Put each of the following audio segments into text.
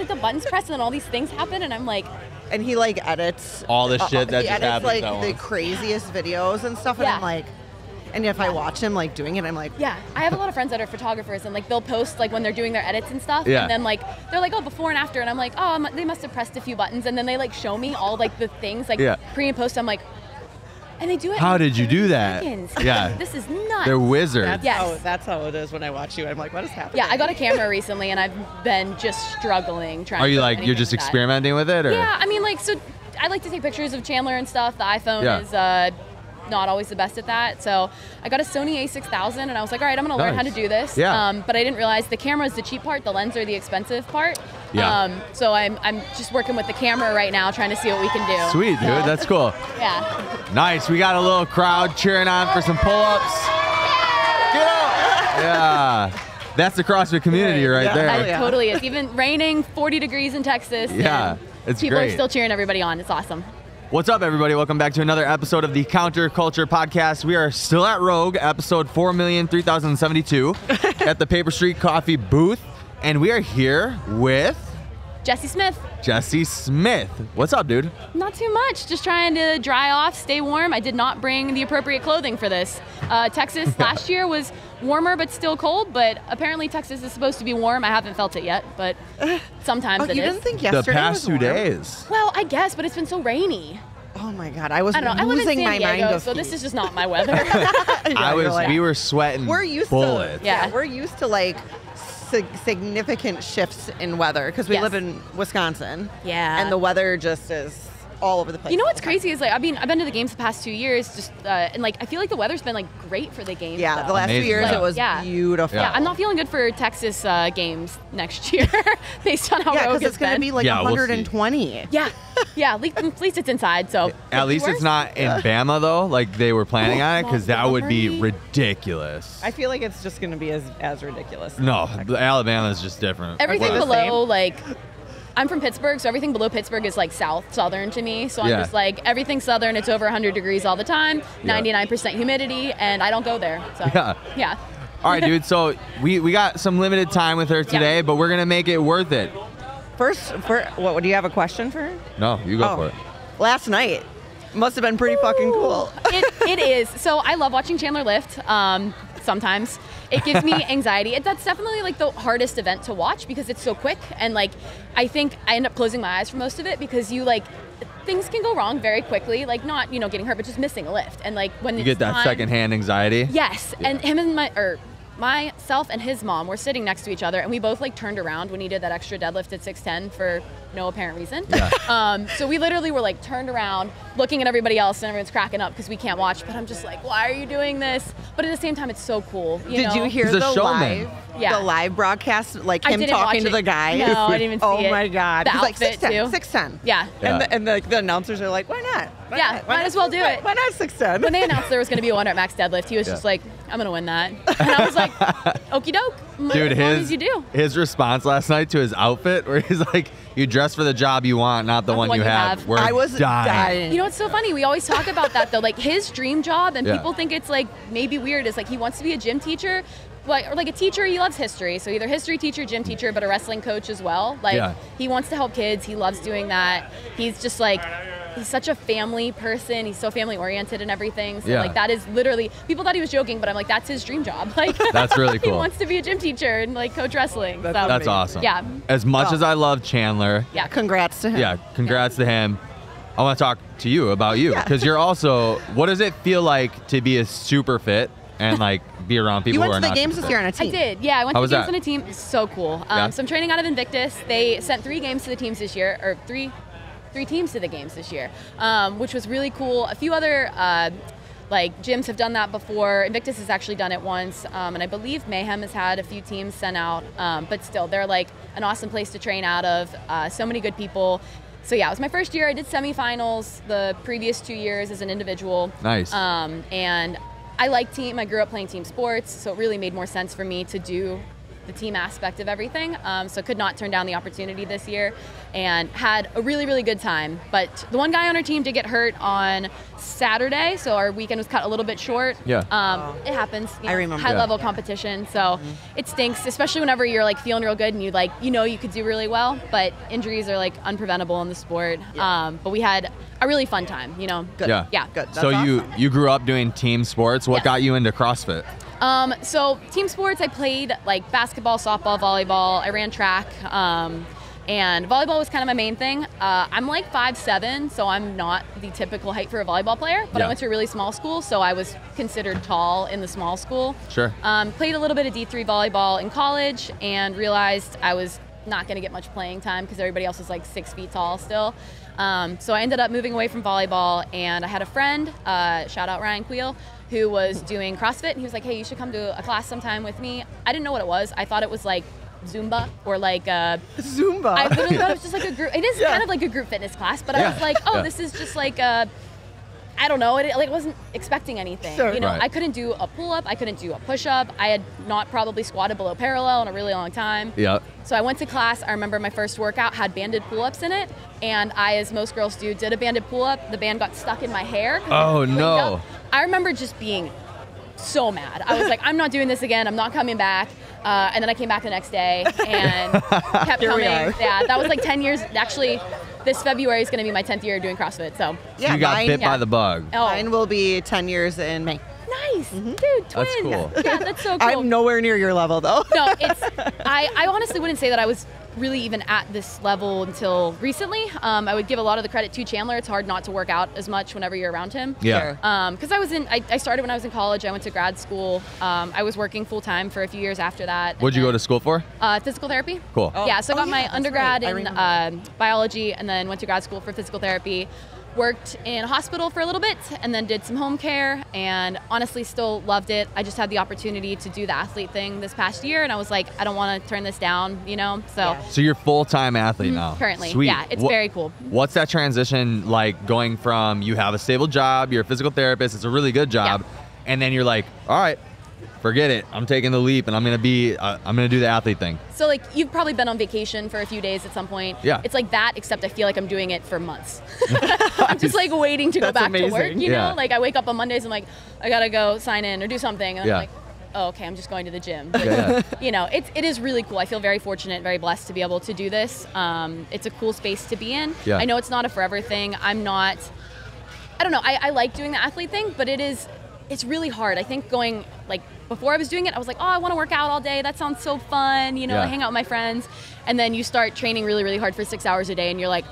like the buttons press and then all these things happen, and I'm like. And he like edits all the shit that just happens. Like the craziest videos and stuff, and I'm like, and if I watch him like doing it, I'm like, yeah. I have a lot of friends that are photographers, and like they'll post like when they're doing their edits and stuff, yeah. and then like they're like, oh, before and after, and I'm like, oh, they must have pressed a few buttons, and then they like show me all like the things like pre and post. I'm like. And they do it. How did you do that? Seconds. Yeah. This is nuts. They're wizards. That's how it is when I watch you. I'm like, what is happening? Yeah, I got a camera recently, and I've been just struggling trying. Are you to like you're just experimenting with it, or? Yeah, I mean, like, so I like to take pictures of Chandler and stuff. The iPhone is not always the best at that, so I got a Sony A6000, and I was like, all right, I'm gonna learn how to do this. Yeah. But I didn't realize the camera is the cheap part, the lens are the expensive part. Yeah. So I'm just working with the camera right now, trying to see what we can do. Sweet, dude. That's cool. Yeah. Nice. We got a little crowd cheering on for some pull-ups. Get up! Yeah. That's the CrossFit community right there. It totally is. Even raining, 40 degrees in Texas. Yeah, it's people great. Are still cheering everybody on. It's awesome. What's up, everybody? Welcome back to another episode of the Counterculture Podcast. We are still at Rogue, episode 4,003,072 at the Paper Street Coffee booth, and we are here with Jessi Smith. Jessi Smith. What's up, dude? Not too much. Just trying to dry off, stay warm. I did not bring the appropriate clothing for this. Texas last year was warmer but still cold, but apparently Texas is supposed to be warm. I haven't felt it yet, but sometimes it is. You didn't think yesterday the past was warm? 2 days. Well, I guess, but it's been so rainy. Oh my God, I was I don't know. losing I live in my San Diego, mind. so this is just not my weather. We were sweating we're used bullets. to we're used to like significant shifts in weather because we live in Wisconsin. Yeah. And the weather just is all over the place. You know what's crazy is like I've been to the games the past 2 years, just and like I feel like the weather's been like great for the games. Yeah, though. the last 2 years it was beautiful. Yeah, I'm not feeling good for Texas games next year based on how Rogue because it's going to be like 120. Yeah, at least it's inside. So at least it's not in Bama though, like they were planning on it, because that would be ridiculous. I feel like it's just going to be as ridiculous. No, Alabama is just different. Everything below like. I'm from Pittsburgh, so everything below Pittsburgh is like southern to me. So I'm just like, everything southern, it's over 100 degrees all the time, 99% humidity, and I don't go there. So yeah. All right, dude, so we got some limited time with her today, but we're going to make it worth it. First, what, do you have a question for her? No, you go for it. Last night must have been pretty fucking cool. It is. So I love watching Chandler lift. Sometimes it gives me anxiety. That's definitely like the hardest event to watch because it's so quick, and like I think I end up closing my eyes for most of it because you like things can go wrong very quickly, like not getting hurt, but just missing a lift, and like when you get that secondhand anxiety. Yes, and him and myself and his mom were sitting next to each other, and we both like turned around when he did that extra deadlift at 610 for no apparent reason. Yeah. So we literally were like turned around looking at everybody else, and everyone's cracking up because we can't watch, but I'm just like, why are you doing this? But at the same time, it's so cool. Did you hear the live broadcast, like him talking to the guy? No, I didn't even see it. Oh my God. The He's like, outfit 610, too. 610. Yeah. And the announcers are like, why not? Might as well do it. Why not 610? When they announced there was going to be a 100 max deadlift, he was just like, I'm going to win that. And I was like, okie doke. Dude, as long as you do. His response last night to his outfit, where he's like, you dress for the job you want, not the one you have. I was dying. You know, it's so funny. We always talk about that, though. Like, his dream job, and people think it's, like, maybe weird, is, like, he wants to be a gym teacher. Or like a teacher, he loves history. So either history teacher, gym teacher, but a wrestling coach as well. Like, he wants to help kids. He loves doing that. He's just, like... He's such a family person. He's so family oriented and everything. So like that is literally, people thought he was joking, but I'm like, that's his dream job. Like that's really cool. He wants to be a gym teacher and like coach wrestling. That's awesome. Yeah. As much as I love Chandler. Yeah. Congrats to him. Yeah. Congrats to him. I want to talk to you about you because you're also, what does it feel like to be a super fit and like be around people who are not? You went to the games this year on a team. I did. Yeah. I went to the games on a team. It's so cool. Yeah. So I'm training out of Invictus. They sent 3 games to the teams this year, or three teams to the games this year, which was really cool. A few other like gyms have done that before. Invictus has actually done it once, and I believe Mayhem has had a few teams sent out, but still, they're like an awesome place to train out of. So many good people. So yeah, it was my first year. I did semifinals the previous 2 years as an individual. Nice. And I like team. I grew up playing team sports, so it really made more sense for me to do the team aspect of everything. So could not turn down the opportunity this year, and had a really, really good time. But the one guy on our team did get hurt on Saturday, so our weekend was cut a little bit short. Yeah. It happens. I remember. High level competition, so it stinks, especially whenever you're like feeling real good and you could do really well, but injuries are like unpreventable in the sport. But we had a really fun time, Good. Yeah. Good. That's so awesome. you grew up doing team sports. What Yes. got you into CrossFit? So team sports, I played like basketball, softball, volleyball. I ran track, and volleyball was kind of my main thing. I'm like 5'7", so I'm not the typical height for a volleyball player, but Yeah. I went to a really small school, so I was considered tall in the small school. Sure. Played a little bit of D3 volleyball in college and realized I was not going to get much playing time because everybody else was like 6 feet tall still. So I ended up moving away from volleyball, and I had a friend, shout out Ryan Queel, who was doing CrossFit, and he was like, hey, you should come to a class sometime with me. I didn't know what it was. I thought it was like Zumba or like Zumba. I literally thought it was just like a group. It is kind of like a group fitness class, but I was like, oh, this is just like a, I don't know. I wasn't expecting anything. Sure. Right. I couldn't do a pull-up. I couldn't do a push-up. I had not probably squatted below parallel in a really long time. Yeah. So I went to class. I remember my first workout had banded pull-ups in it, and I, as most girls do, did a banded pull-up. The band got stuck in my hair. Oh, no. I remember just being so mad. I was like, I'm not doing this again. I'm not coming back. And then I came back the next day and kept Here we coming. are. Yeah, that was like 10 years. Actually, this February is going to be my 10th year doing CrossFit. So Yeah, you got mine- bit by yeah. the bug. Oh, Mine will be 10 years in May. nice, dude, twin. That's cool. Yeah, that's so cool. I'm nowhere near your level, though. No, it's. I honestly wouldn't say that I was really even at this level until recently. I would give a lot of the credit to Chandler. It's hard not to work out as much whenever you're around him. Yeah. Because I started when I was in college. I went to grad school. I was working full time for a few years after that. What'd you go to school for? Physical therapy. Cool. Yeah, so I got my that's undergrad right. I in remember. biology, and then went to grad school for physical therapy. Worked in a hospital for a little bit, and then did some home care, and honestly still loved it. I just had the opportunity to do the athlete thing this past year, and I was like, I don't want to turn this down, So Yeah. So you're full-time athlete now. currently, Sweet. yeah, it's very cool. What's that transition like, going from you have a stable job, you're a physical therapist, it's a really good job, and then you're like, all right, forget it, I'm taking the leap and I'm gonna do the athlete thing. So like you've probably been on vacation for a few days at some point. Yeah. It's like that, except I feel like I'm doing it for months. I'm just like waiting to go That's back to work, amazing. you Yeah. know? Like I wake up on Mondays, I'm like, I gotta go sign in or do something. And Yeah. I'm like, oh, okay, I'm just going to the gym. Yeah. It is really cool. I feel very fortunate, very blessed to be able to do this. It's a cool space to be in. Yeah. I know it's not a forever thing. I don't know, I like doing the athlete thing, but it's really hard. I think going, like, before I was doing it, I was like, oh, I want to work out all day. That sounds so fun, Yeah. hang out with my friends. And then you start training really, really hard for 6 hours a day, and you're like,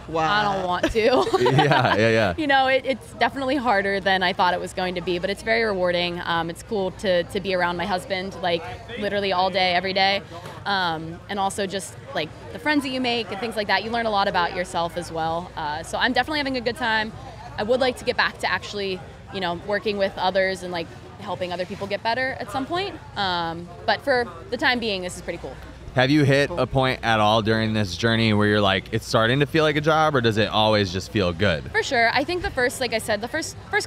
Wow. I don't want to. Yeah. It's definitely harder than I thought it was going to be, but it's very rewarding. It's cool to be around my husband, like, literally all day, every day. And also just, like, the friends that you make and things like that. You learn a lot about yourself as well. So I'm definitely having a good time. I would like to get back to actually, working with others and, like, helping other people get better at some point. But for the time being, this is pretty cool. Have you hit a point at all during this journey where you're like, it's starting to feel like a job, or does it always just feel good? For sure. I think the first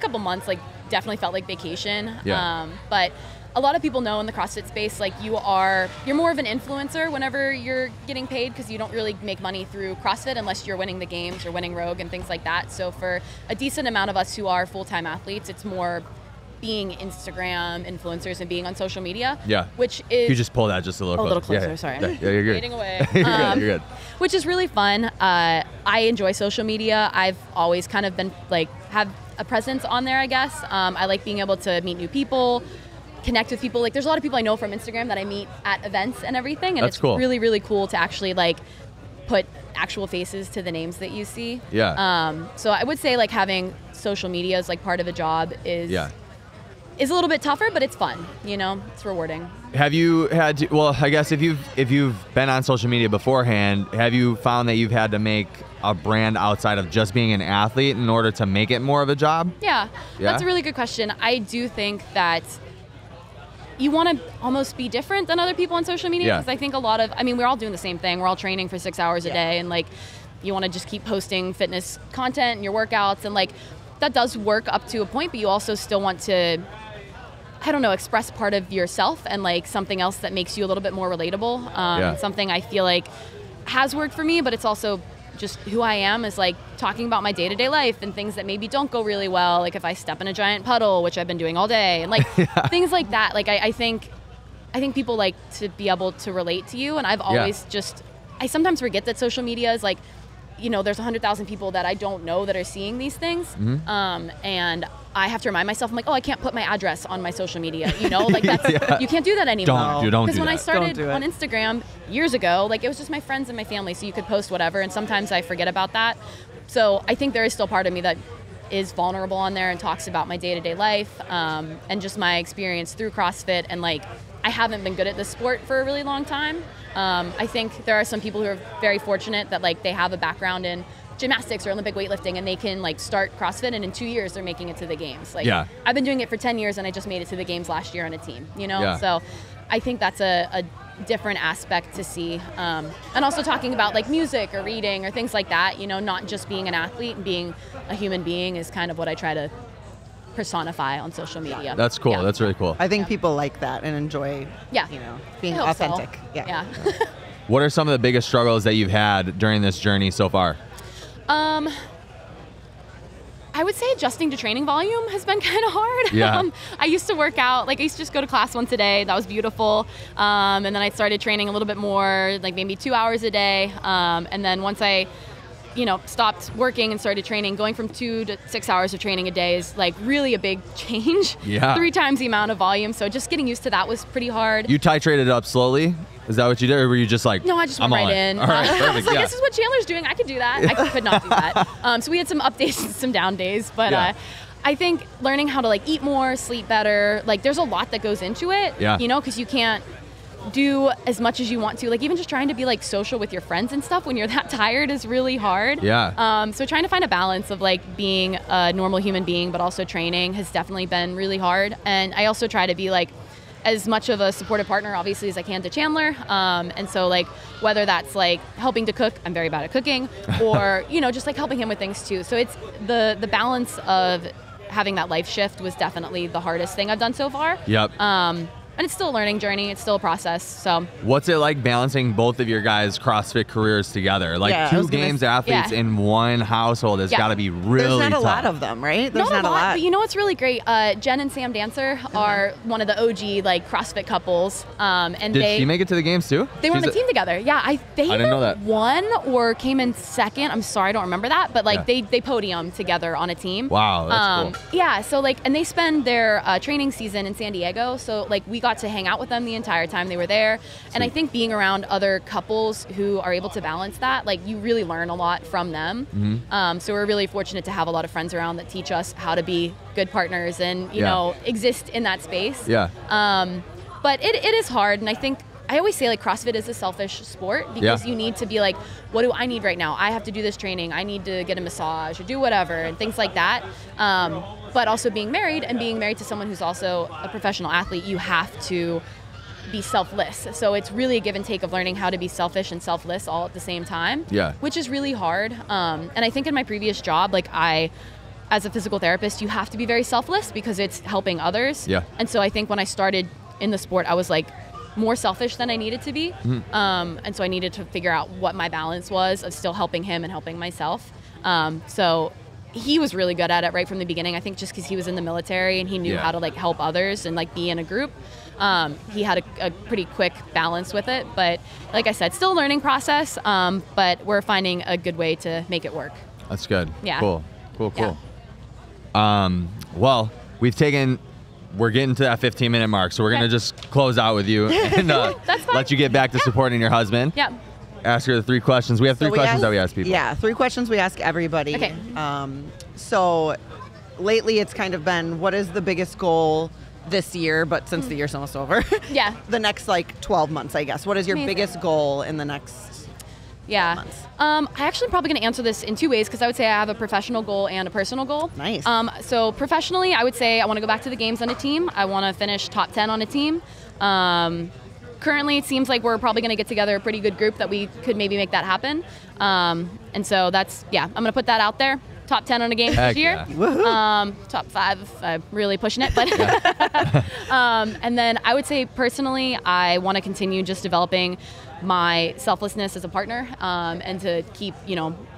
couple months, like, definitely felt like vacation. Yeah. But a lot of people know in the CrossFit space, like, you're more of an influencer whenever you're getting paid, because you don't really make money through CrossFit unless you're winning the games or winning Rogue and things like that. So for a decent amount of us who are full-time athletes, it's more being Instagram influencers and being on social media. Yeah. Which is... You just pull that just a little closer. closer, sorry. Yeah, you're good. Fading away. you're good. You're good. Which is really fun. I enjoy social media. I've always kind of been, like, have a presence on there, I guess. I like being able to meet new people, connect with people. Like, there's a lot of people I know from Instagram that I meet at events and everything, and That's it's cool. really, really cool to actually, like, put actual faces to the names that you see. Yeah. So I would say, like, having social media as, like, part of a job is a little bit tougher, but it's fun. It's rewarding. Have you had to, well, I guess if you've been on social media beforehand, have you found that you've had to make a brand outside of just being an athlete in order to make it more of a job? Yeah, Yeah? that's a really good question. I do think that you want to almost be different than other people on social media, Yeah. because I think we're all doing the same thing. We're all training for 6 hours a day, and, like, you want to just keep posting fitness content and your workouts, and, like, that does work up to a point, but you also still want to I don't know, express part of yourself and like something else that makes you a little bit more relatable. Something I feel like has worked for me, but it's also just who I am, is like talking about my day-to-day life and things that maybe don't go really well. Like if I step in a giant puddle, which I've been doing all day, and like things like that. Like I think people like to be able to relate to you. And I've always I sometimes forget that social media is like, there's 100,000 people that I don't know that are seeing these things. And I have to remind myself, I'm like, oh, I can't put my address on my social media. Like that's, you can't do that anymore. Don't do Because when that. I started on Instagram years ago, like it was just my friends and my family, so you could post whatever. And sometimes I forget about that. So I think there is still part of me that is vulnerable on there and talks about my day-to-day life and just my experience through CrossFit. And like, I haven't been good at this sport for a really long time. I think there are some people who are very fortunate that like they have a background in gymnastics or Olympic weightlifting and they can like start CrossFit and in 2 years they're making it to the games. Like I've been doing it for 10 years and I just made it to the games last year on a team, So I think that's a different aspect to see. And also talking about like music or reading or things like that, not just being an athlete and being a human being is kind of what I try to personify on social media. That's cool. That's really cool. I think people like that and enjoy, being authentic. So. Yeah. What are some of the biggest struggles that you've had during this journey so far? I would say adjusting to training volume has been kind of hard. Yeah. I used to work out, like I used to just go to class once a day. That was beautiful. And then I started training a little bit more, like maybe 2 hours a day. And then once I stopped working and started training, going from 2 to 6 hours of training a day is like really a big change. 3 times the amount of volume. So just getting used to that was pretty hard. You titrated up slowly? Is that what you did, or were you just like, no, I just went right in. All right, perfect. I was like, this is what Chandler's doing. I could do that. I could not do that. So we had some updates and some down days, but I think learning how to like eat more, sleep better, like there's a lot that goes into it, because you can't do as much as you want to. Like even just trying to be like social with your friends and stuff when you're that tired is really hard. So trying to find a balance of like being a normal human being, but also training has definitely been really hard. And I also try to be like as much of a supportive partner, obviously, as I can to Chandler. And so like, whether that's like helping to cook, I'm very bad at cooking, or, just like helping him with things too. So it's the balance of having that life shift was definitely the hardest thing I've done so far. And it's still a learning journey. It's still a process. So what's it like balancing both of your guys' CrossFit careers together? Like 2 games athletes in one household has got to be really tough. There's not a lot of them, right? There's not a lot. But what's really great? Jen and Sam Dancer are one of the OG like CrossFit couples. And did she make it to the games too? They were on the team together. Yeah, they didn't know that. Won or came in second. I'm sorry, I don't remember that. But like they podiumed together on a team. Wow, that's cool. Yeah, so like, and they spend their training season in San Diego. So like we got to hang out with them the entire time they were there. And I think being around other couples who are able to balance that, like you really learn a lot from them. So we're really fortunate to have a lot of friends around that teach us how to be good partners and, you know, exist in that space. But it is hard. And I think I always say like CrossFit is a selfish sport because you need to be like, what do I need right now? I have to do this training. I need to get a massage or do whatever and things like that. But also being married to someone who's also a professional athlete, you have to be selfless. So it's really a give and take of learning how to be selfish and selfless all at the same time, which is really hard. And I think in my previous job, like as a physical therapist, you have to be very selfless because it's helping others. And so I think when I started in the sport, I was like more selfish than I needed to be. And so I needed to figure out what my balance was of still helping him and helping myself. So he was really good at it right from the beginning. I think just because he was in the military and he knew how to like help others and like be in a group. He had a pretty quick balance with it. But like I said, still a learning process, but we're finding a good way to make it work. That's good. Yeah. Cool. Well, we're getting to that 15-minute mark, so we're going to just close out with you and let you get back to supporting your husband. Ask her the 3 questions. We have 3 questions that we ask people. 3 questions we ask everybody. Okay. So lately it's kind of been, what is the biggest goal this year, but since the year's almost over? The next like 12 months, I guess. What is your biggest goal in the next 12 months? I actually probably going to answer this in 2 ways because I would say I have a professional goal and a personal goal. Nice. So professionally, I would say I want to go back to the games on a team. I want to finish top 10 on a team. Currently, it seems like we're probably going to get together a pretty good group that we could maybe make that happen. And so that's, I'm going to put that out there. top 10 on a game Heck this year. Yeah. Top 5 if I'm really pushing it. But and then I would say personally, I want to continue just developing my selflessness as a partner, and to keep,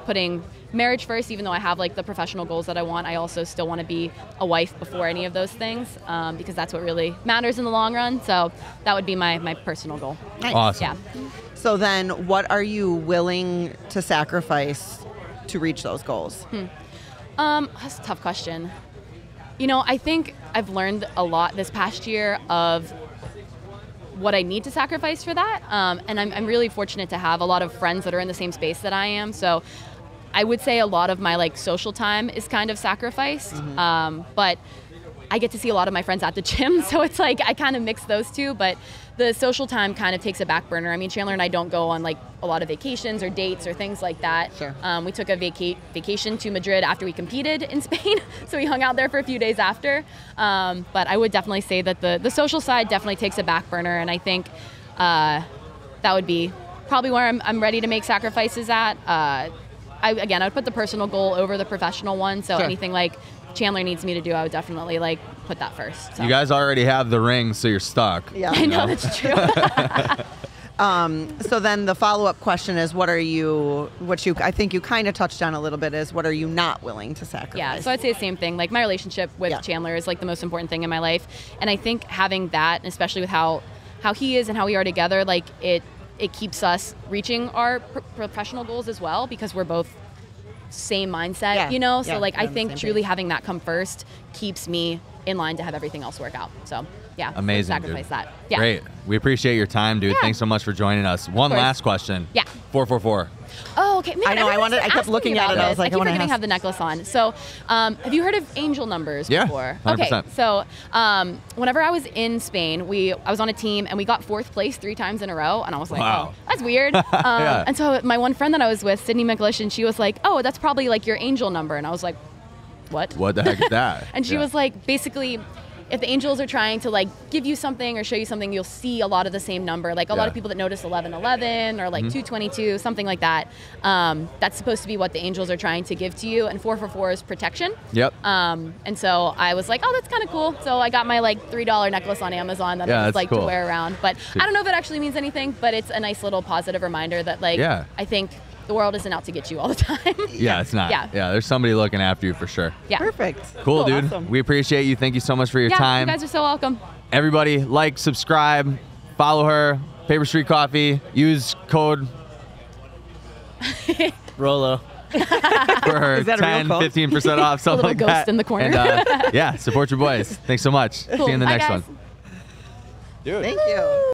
putting marriage first. Even though I have like the professional goals that I want, I also still want to be a wife before any of those things, because that's what really matters in the long run. So that would be my personal goal. Nice. Awesome. Yeah. So then what are you willing to sacrifice to reach those goals? That's a tough question. I think I've learned a lot this past year of what I need to sacrifice for that. And I'm really fortunate to have a lot of friends that are in the same space that I am. So I would say a lot of my like social time is kind of sacrificed. But I get to see a lot of my friends at the gym. So it's like I kind of mix those two. But the social time kind of takes a back burner. I mean, Chandler and I don't go on like a lot of vacations or dates or things like that. Sure. We took a vacation to Madrid after we competed in Spain. So we hung out there for a few days after. But I would definitely say that the social side definitely takes a back burner. And I think that would be probably where I'm ready to make sacrifices at. I would put the personal goal over the professional one. So Sure. anything like Chandler needs me to do, I would definitely like put that first. So. You guys already have the ring, so you're stuck. Yeah. I know, that's true. So then the follow-up question is, I think you kind of touched on a little bit, is what are you not willing to sacrifice? Yeah, so I'd say the same thing. Like my relationship with Chandler is like the most important thing in my life. And I think having that, and especially with how he is and how we are together, like it keeps us reaching our professional goals as well, because we're both same mindset, So like I think truly having that come first keeps me in line to have everything else work out. So yeah, amazing. Sacrifice Dude. that. Yeah. Great. We appreciate your time, dude. Yeah. Thanks so much for joining us. One last question. Yeah. 444. Oh, okay. Man, I know. I kept looking at it. I was like, I keep forgetting to have the necklace on. So, have you heard of angel numbers before? 100%. Okay. So, whenever I was in Spain, I was on a team and we got 4th place 3 times in a row, and I was like, wow. oh, that's weird. And so my one friend that I was with, Sydney McLeish, and she was like, oh, that's probably like your angel number, and I was like, what? What the heck is that? And she was like, basically, if the angels are trying to like give you something or show you something, you'll see a lot of the same number. Like a lot of people that notice 1111 or like 222, something like that. That's supposed to be what the angels are trying to give to you. And 444 is protection. Yep. And so I was like, oh, that's kind of cool. So I got my like $3 necklace on Amazon that I just like to wear around. But I don't know if it actually means anything, but it's a nice little positive reminder that like, I think the world isn't out to get you all the time. Yeah, it's not. Yeah, there's somebody looking after you for sure. Yeah. Perfect. Cool, dude. Awesome. We appreciate you. Thank you so much for your time. You guys are so welcome. Everybody, like, subscribe, follow her, Paper Street Coffee, use code Rolo for her 10, 15% off, something like that. A little ghost in the corner. And support your boys. Thanks so much. Cool. See you in the Bye, next guys. one. Dude. Thank you.